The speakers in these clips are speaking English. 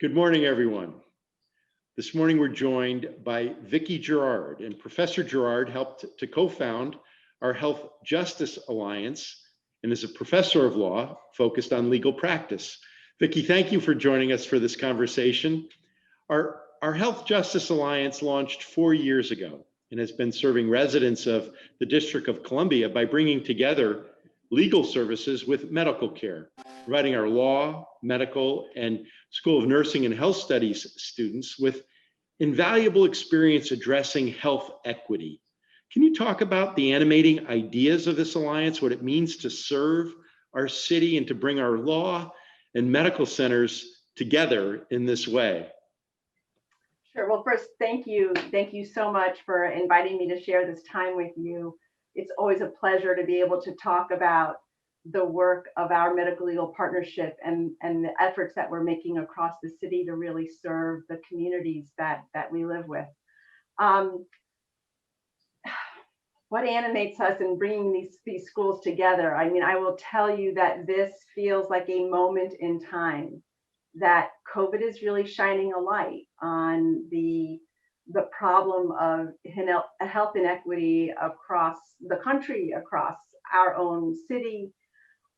Good morning, everyone. This morning we're joined by Vicki Girard, and Professor Girard helped to co-found our Health Justice Alliance and is a professor of law focused on legal practice. Vicki, thank you for joining us for this conversation. Our Health Justice Alliance launched 4 years ago and has been serving residents of the District of Columbia by bringing together legal services with medical care, providing our law, medical, and School of Nursing and Health Studies students with invaluable experience addressing health equity. Can you talk about the animating ideas of this alliance, what it means to serve our city and to bring our law and medical centers together in this way? Sure. Well, first, thank you. Thank you so much for inviting me to share this time with you. It's always a pleasure to be able to talk about the work of our medical legal partnership and the efforts that we're making across the city to really serve the communities that we live with. What animates us in bringing these schools together? I mean, I will tell you that this feels like a moment in time that COVID is really shining a light on the problem of health inequity across the country, across our own city.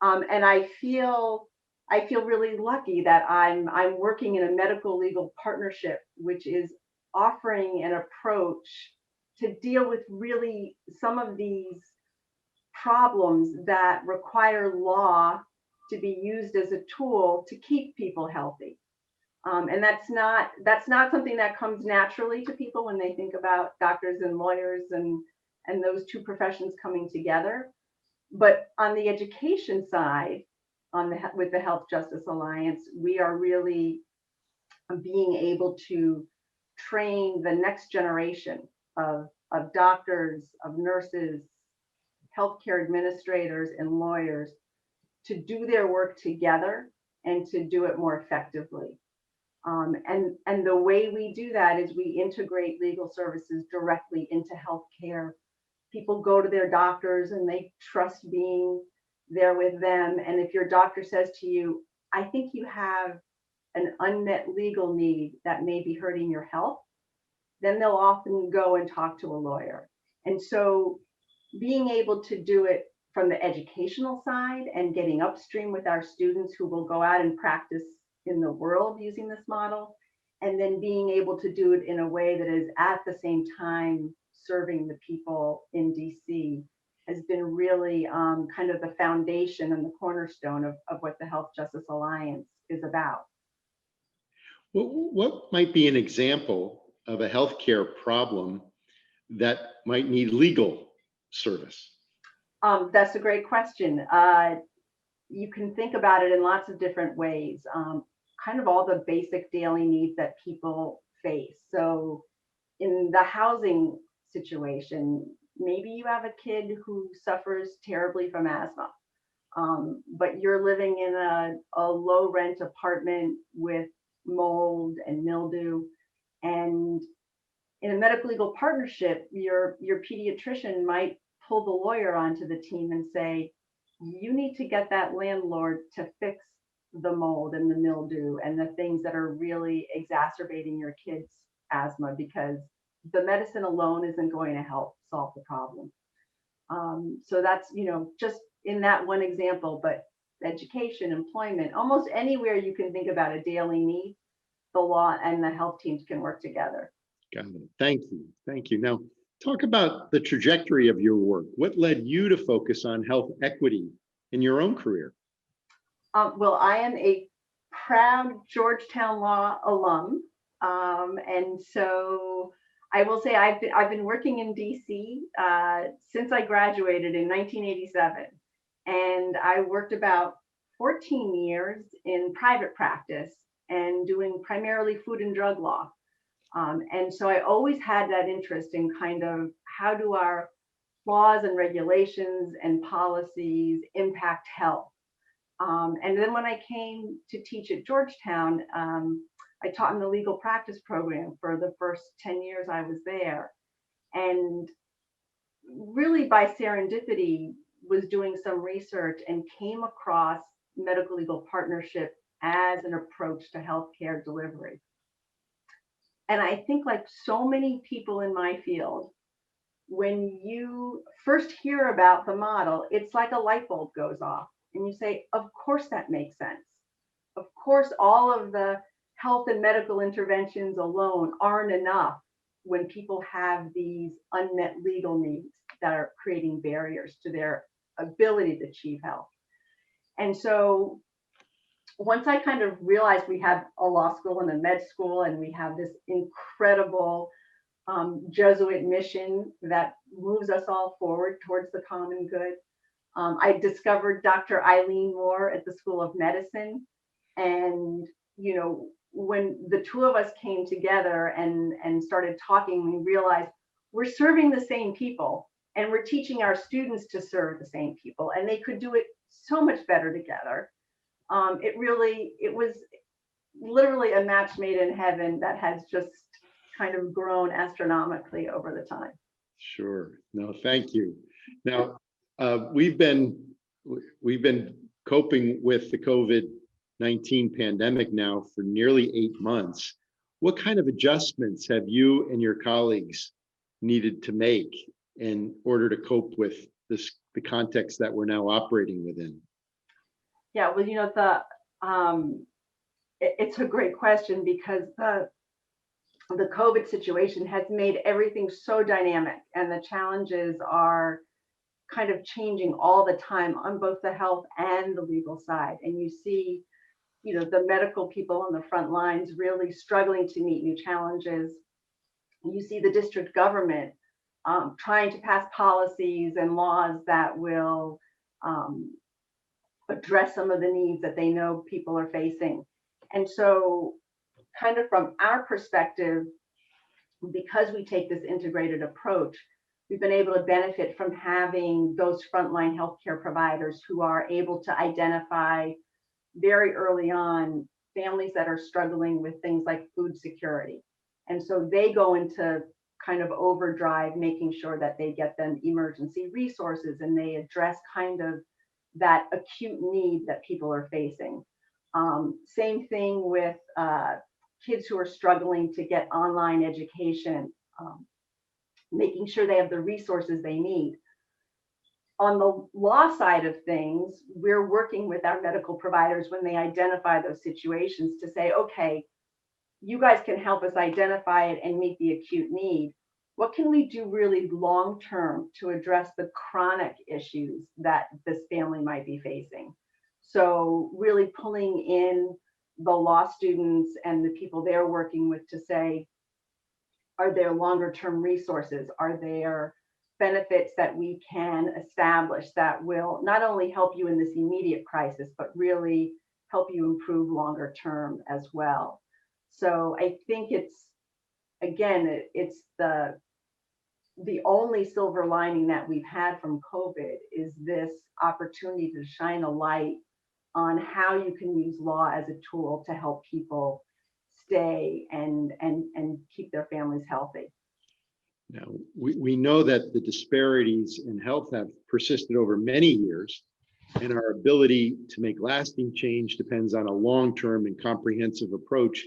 And I feel really lucky that I'm working in a medical legal partnership, which is offering an approach to deal with really some of these problems that require law to be used as a tool to keep people healthy. And that's not something that comes naturally to people when they think about doctors and lawyers and those two professions coming together. But on the education side, with the Health Justice Alliance, we are really being able to train the next generation of doctors, of nurses, healthcare administrators, and lawyers to do their work together and to do it more effectively. And the way we do that is we integrate legal services directly into healthcare. People go to their doctors and they trust being there with them. And if your doctor says to you, I think you have an unmet legal need that may be hurting your health, then they'll often go and talk to a lawyer. And so being able to do it from the educational side and getting upstream with our students who will go out and practice in the world using this model, and then being able to do it in a way that is at the same time serving the people in DC has been really kind of the foundation and the cornerstone of what the Health Justice Alliance is about. What might be an example of a healthcare problem that might need legal service? That's a great question. You can think about it in lots of different ways. Kind of all the basic daily needs that people face. So in the housing situation, maybe you have a kid who suffers terribly from asthma, but you're living in a low rent apartment with mold and mildew. And in a medical legal partnership, your pediatrician might pull the lawyer onto the team and say, you need to get that landlord to fix the mold and the mildew and the things that are really exacerbating your kid's asthma, because the medicine alone isn't going to help solve the problem. So that's, just in that one example, but education, employment, almost anywhere you can think about a daily need, the law and the health teams can work together. Got it. Thank you. Thank you. Now, talk about the trajectory of your work. What led you to focus on health equity in your own career? Well, I am a proud Georgetown law alum. And so I will say I've been working in DC since I graduated in 1987. And I worked about 14 years in private practice and doing primarily food and drug law. And so I always had that interest in kind of how do our laws and regulations and policies impact health. And then when I came to teach at Georgetown, I taught in the legal practice program for the first 10 years I was there. And really by serendipity was doing some research and came across medical legal partnership as an approach to healthcare delivery. And I think, like so many people in my field, when you first hear about the model, it's like a light bulb goes off and you say, of course that makes sense. Of course, all of the health and medical interventions alone aren't enough when people have these unmet legal needs that are creating barriers to their ability to achieve health. And so once I kind of realized we had a law school and a med school, and we have this incredible Jesuit mission that moves us all forward towards the common good, I discovered Dr. Eileen Moore at the School of Medicine. And, you know, when the two of us came together and started talking, we realized we're serving the same people and we're teaching our students to serve the same people, and they could do it so much better together. It was literally a match made in heaven that has just kind of grown astronomically over the time. Sure. No, thank you. Now, we've been coping with the COVID-19 pandemic now for nearly 8 months. What kind of adjustments have you and your colleagues needed to make in order to cope with the context that we're now operating within? Yeah, well, you know, it's a great question, because the COVID situation has made everything so dynamic, and the challenges are kind of changing all the time on both the health and the legal side. And you see, you know, the medical people on the front lines really struggling to meet new challenges. You see the district government trying to pass policies and laws that will address some of the needs that they know people are facing. And so, kind of from our perspective, because we take this integrated approach, we've been able to benefit from having those frontline healthcare providers who are able to identify very early on families that are struggling with things like food security. And so they go into kind of overdrive, making sure that they get them emergency resources and they address kind of that acute need that people are facing. Same thing with kids who are struggling to get online education, making sure they have the resources they need. On the law side of things, we're working with our medical providers when they identify those situations to say, okay, you guys can help us identify it and meet the acute need. What can we do really long term to address the chronic issues that this family might be facing? So really pulling in the law students and the people they're working with to say, are there longer term resources? Are there benefits that we can establish that will not only help you in this immediate crisis, but really help you improve longer term as well? So I think it's the only silver lining that we've had from COVID is this opportunity to shine a light on how you can use law as a tool to help people stay and keep their families healthy. Now, we know that the disparities in health have persisted over many years, and our ability to make lasting change depends on a long-term and comprehensive approach.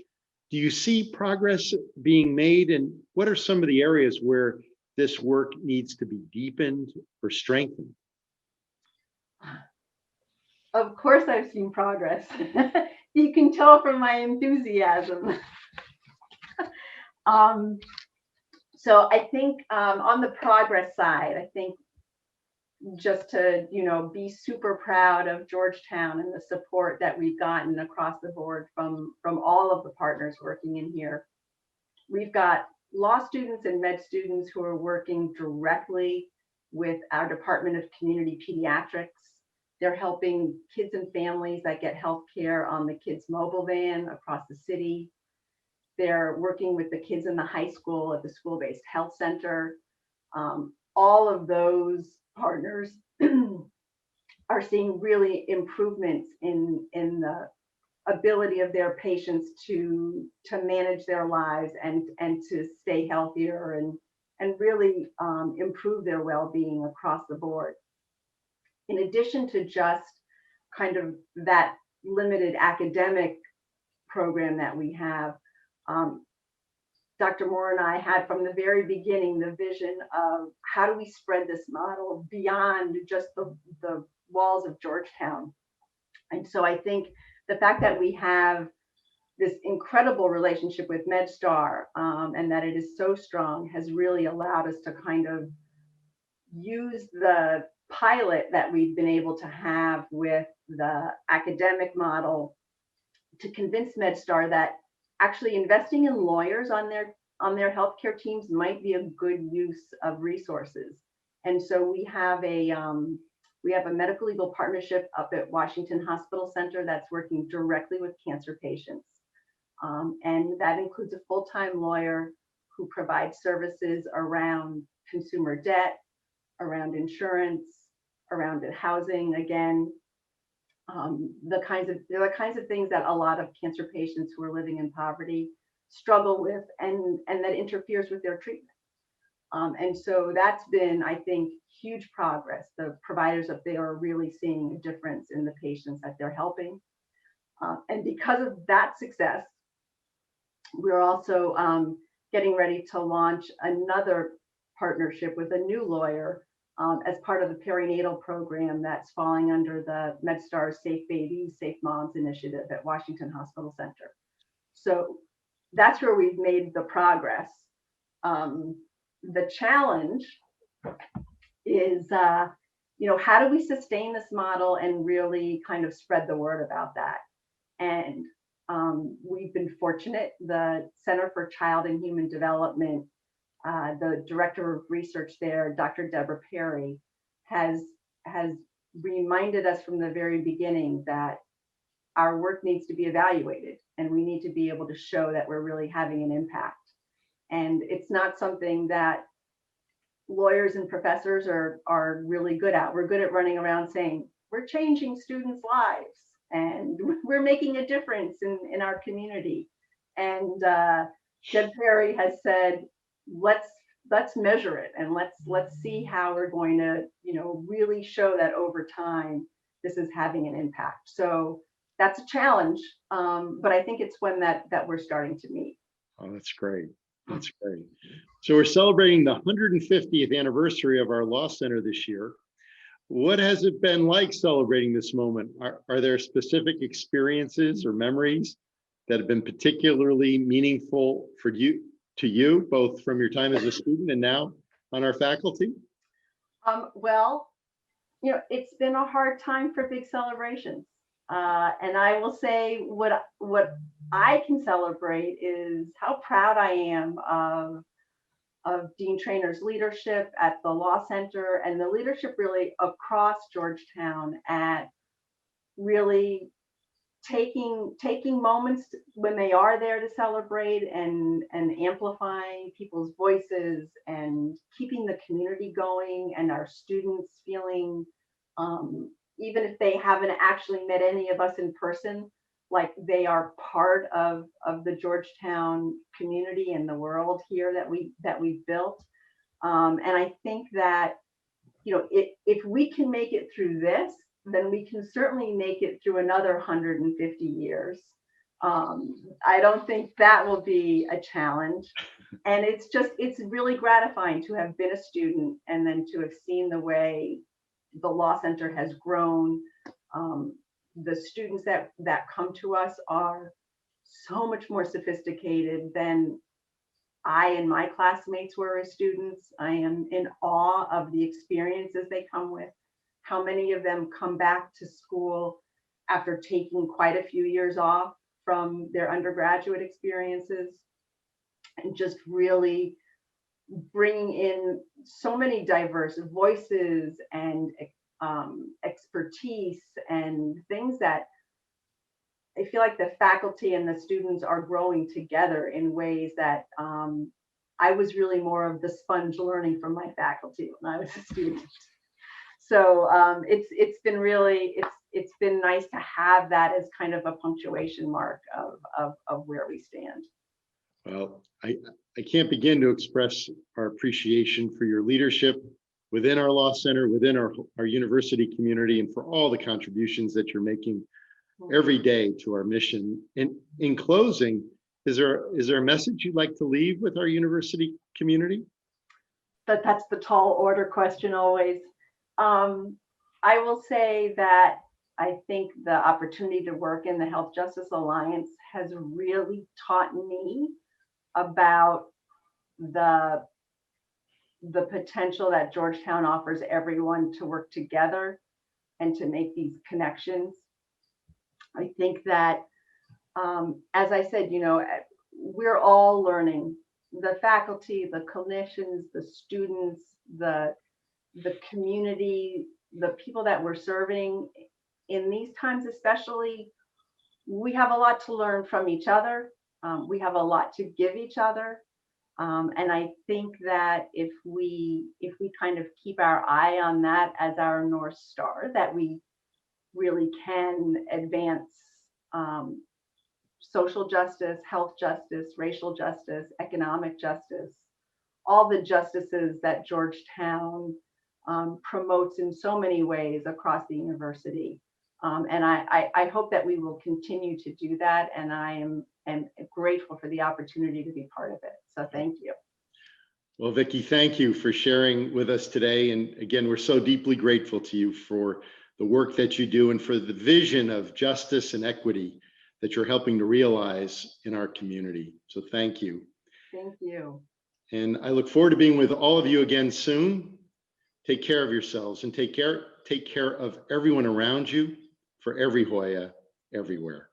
Do you see progress being made, and what are some of the areas where this work needs to be deepened or strengthened? Of course, I've seen progress. You can tell from my enthusiasm. So I think on the progress side, I think just to, you know, be super proud of Georgetown and the support that we've gotten across the board from all of the partners working in here. We've got law students and med students who are working directly with our Department of Community Pediatrics. They're helping kids and families that get health care on the kids' mobile van across the city. They're working with the kids in the high school at the school-based health center. All of those partners are seeing really improvements in the ability of their patients to manage their lives and to stay healthier and really improve their well-being across the board. In addition to just kind of that limited academic program that we have, Dr. Moore and I had from the very beginning the vision of how do we spread this model beyond just the walls of Georgetown. And so I think the fact that we have this incredible relationship with MedStar, and that it is so strong, has really allowed us to kind of use the pilot that we've been able to have with the academic model to convince MedStar that actually investing in lawyers on their healthcare teams might be a good use of resources. And so we have a medical legal partnership up at Washington Hospital Center that's working directly with cancer patients. And that includes a full-time lawyer who provides services around consumer debt, around insurance, around housing, again, there are the kinds of things that a lot of cancer patients who are living in poverty struggle with, and that interferes with their treatment. And so that's been, I think, huge progress. The providers up there are really seeing a difference in the patients that they're helping. And because of that success, we're also getting ready to launch another partnership with a new lawyer as part of the perinatal program that's falling under the MedStar Safe Babies, Safe Moms initiative at Washington Hospital Center. So that's where we've made the progress. The challenge is, how do we sustain this model and really kind of spread the word about that? And we've been fortunate. The Center for Child and Human Development, the director of research there, Dr. Deborah Perry, has reminded us from the very beginning that our work needs to be evaluated, and we need to be able to show that we're really having an impact. And it's not something that lawyers and professors are really good at. We're good at running around saying, we're changing students' lives and we're making a difference in our community. And Deb Perry has said, let's measure it, and let's see how we're going to, really show that over time this is having an impact. So that's a challenge, but I think it's one that we're starting to meet. Oh, that's great. That's great. So we're celebrating the 150th anniversary of our law center this year. What has it been like celebrating this moment? Are there specific experiences or memories that have been particularly meaningful to you, both from your time as a student and now on our faculty? Well, it's been a hard time for big celebrations. And I will say what I can celebrate is how proud I am of Dean Trainor's leadership at the Law Center, and the leadership really across Georgetown at really taking moments when they are there to celebrate and amplifying people's voices and keeping the community going, and our students feeling, even if they haven't actually met any of us in person, like they are part of the Georgetown community and the world here that we've built. And I think that, if we can make it through this, then we can certainly make it through another 150 years. I don't think that will be a challenge. And it's really gratifying to have been a student and then to have seen the way the Law Center has grown. The students that come to us are so much more sophisticated than I and my classmates were as students. I am in awe of the experiences they come with, how many of them come back to school after taking quite a few years off from their undergraduate experiences, and just really bringing in so many diverse voices and expertise and things that I feel like the faculty and the students are growing together in ways that I was really more of the sponge learning from my faculty when I was a student. So it's been nice to have that as kind of a punctuation mark of where we stand. Well, I can't begin to express our appreciation for your leadership within our law center, within our university community, and for all the contributions that you're making every day to our mission. In closing, is there a message you'd like to leave with our university community? But that's the tall order question always. I will say that I think the opportunity to work in the Health Justice Alliance has really taught me about the potential that Georgetown offers everyone to work together and to make these connections. I think that, as I said, we're all learning. The faculty, the clinicians, the students, the community, the people that we're serving in these times especially, we have a lot to learn from each other. We have a lot to give each other. And I think that if we kind of keep our eye on that as our North Star, that we really can advance social justice, health justice, racial justice, economic justice, all the justices that Georgetown promotes in so many ways across the university. And I hope that we will continue to do that. And I am grateful for the opportunity to be part of it. So thank you. Well, Vicki, thank you for sharing with us today. And again, we're so deeply grateful to you for the work that you do and for the vision of justice and equity that you're helping to realize in our community. So thank you. Thank you. And I look forward to being with all of you again soon. Take care of yourselves and take care of everyone around you, for every Hoya, everywhere.